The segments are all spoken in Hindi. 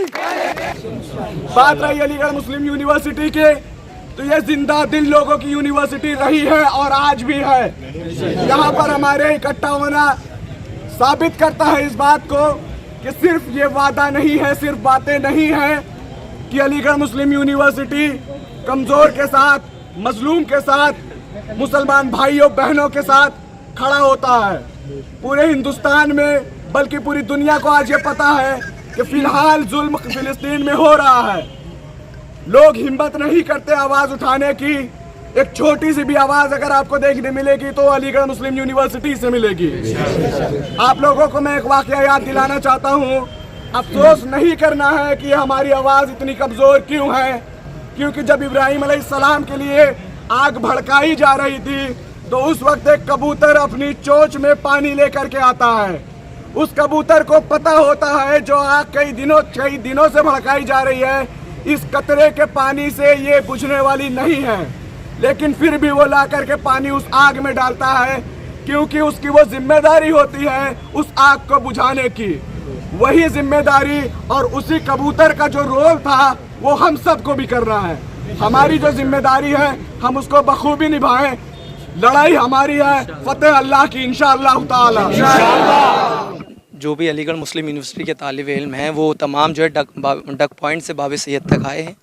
बात रही अलीगढ़ मुस्लिम यूनिवर्सिटी की, तो ये जिंदा दिल लोगों की यूनिवर्सिटी रही है और आज भी है। यहाँ पर हमारे इकट्ठा होना साबित करता है इस बात को कि सिर्फ ये वादा नहीं है, सिर्फ बातें नहीं है कि अलीगढ़ मुस्लिम यूनिवर्सिटी कमजोर के साथ, मजलूम के साथ, मुसलमान भाइयों बहनों के साथ खड़ा होता है। पूरे हिंदुस्तान में बल्कि पूरी दुनिया को आज ये पता है कि फिलहाल जुल्म फिलिस्तीन में हो रहा है। लोग हिम्मत नहीं करते आवाज उठाने की। एक छोटी सी भी आवाज अगर आपको देखने मिलेगी तो अलीगढ़ मुस्लिम यूनिवर्सिटी से मिलेगी। आप लोगों को मैं एक वाकया याद दिलाना चाहता हूँ। अफसोस नहीं करना है कि हमारी आवाज इतनी कमजोर क्यों है, क्योंकि जब इब्राहिम अलैहिस्सलाम के लिए आग भड़काई जा रही थी तो उस वक्त एक कबूतर अपनी चोंच में पानी लेकर के आता है। उस कबूतर को पता होता है जो आग कई दिनों से भड़काई जा रही है, इस कतरे के पानी से ये बुझने वाली नहीं है, लेकिन फिर भी वो ला करके पानी उस आग में डालता है, क्योंकि उसकी वो जिम्मेदारी होती है उस आग को बुझाने की। वही जिम्मेदारी और उसी कबूतर का जो रोल था वो हम सबको भी करना है। हमारी जो जिम्मेदारी है हम उसको बखूबी निभाएं। लड़ाई हमारी है, फतेह अल्लाह की इंशाअल्लाह ताला। जो भी अलीगढ़ मुस्लिम यूनिवर्सिटी के तालिब इल्म हैं वो तमाम जो है डक पॉइंट से बाब सैयद तक आए हैं।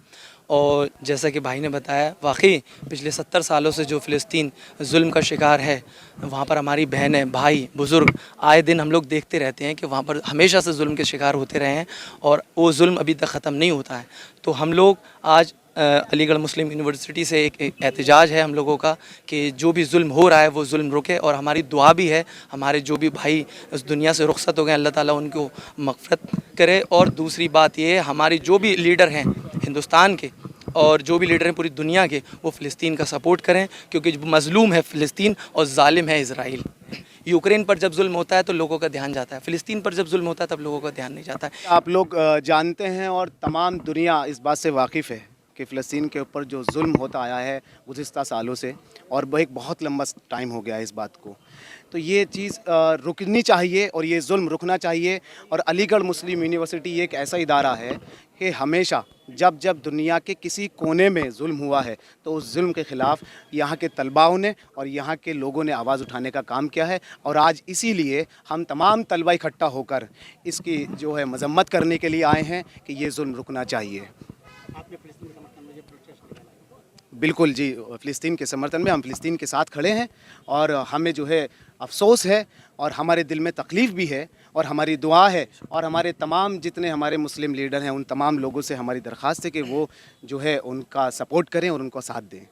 और जैसा कि भाई ने बताया, वाकई पिछले 70 सालों से जो फ़िलिस्तीन जुल्म का शिकार है, वहाँ पर हमारी बहनें, भाई, बुज़ुर्ग आए दिन हम लोग देखते रहते हैं कि वहाँ पर हमेशा से जुल्म के शिकार होते रहे हैं और वो जुल्म अभी तक ख़त्म नहीं होता है। तो हम लोग आज अलीगढ़ मुस्लिम यूनिवर्सिटी से एक एहतजाज है हम लोगों का कि जो भी जुल्म हो रहा है वो जुल्म रुके। और हमारी दुआ भी है हमारे जो भी भाई इस दुनिया से रुखसत हो गए, अल्लाह ताला उनको मग़फ़िरत करे। और दूसरी बात ये है, हमारी जो भी लीडर हैं हिंदुस्तान के और जो भी लीडर हैं पूरी दुनिया के, वो फ़िलिस्तीन का सपोर्ट करें, क्योंकि जो मज़लूम है फ़िलिस्तीन और ज़ालिम है इज़राइल। यूक्रेन पर जब जुल्म होता है तो लोगों का ध्यान जाता है, फ़िलिस्तीन पर जब जुल्म होता है तब लोगों का ध्यान नहीं जाता है। आप लोग जानते हैं और तमाम दुनिया इस बात से वाकिफ़ है कि फ़िलिस्तीन के ऊपर जो जुल्म होता आया है गुज़िस्ता सालों से, और वह एक बहुत लंबा टाइम हो गया है इस बात को, तो ये चीज़ रुकनी चाहिए और ये जुल्म रुकना चाहिए। और अलीगढ़ मुस्लिम यूनिवर्सिटी एक ऐसा इदारा है कि हमेशा जब जब दुनिया के किसी कोने में जुल्म हुआ है तो उस जुल्म के ख़िलाफ़ यहाँ के तलबाओं ने और यहाँ के लोगों ने आवाज़ उठाने का काम किया है। और आज इसीलिए हम तमाम तलबा इकट्ठा होकर इसकी जो है मज़म्मत करने के लिए आए हैं कि ये जुल्म रुकना चाहिए। बिल्कुल जी, फ़िलिस्तीन के समर्थन में हम फ़िलिस्तीन के साथ खड़े हैं और हमें जो है अफ़सोस है और हमारे दिल में तकलीफ़ भी है और हमारी दुआ है और हमारे तमाम जितने हमारे मुस्लिम लीडर हैं उन तमाम लोगों से हमारी दरख्वास्त है कि वो जो है उनका सपोर्ट करें और उनको साथ दें।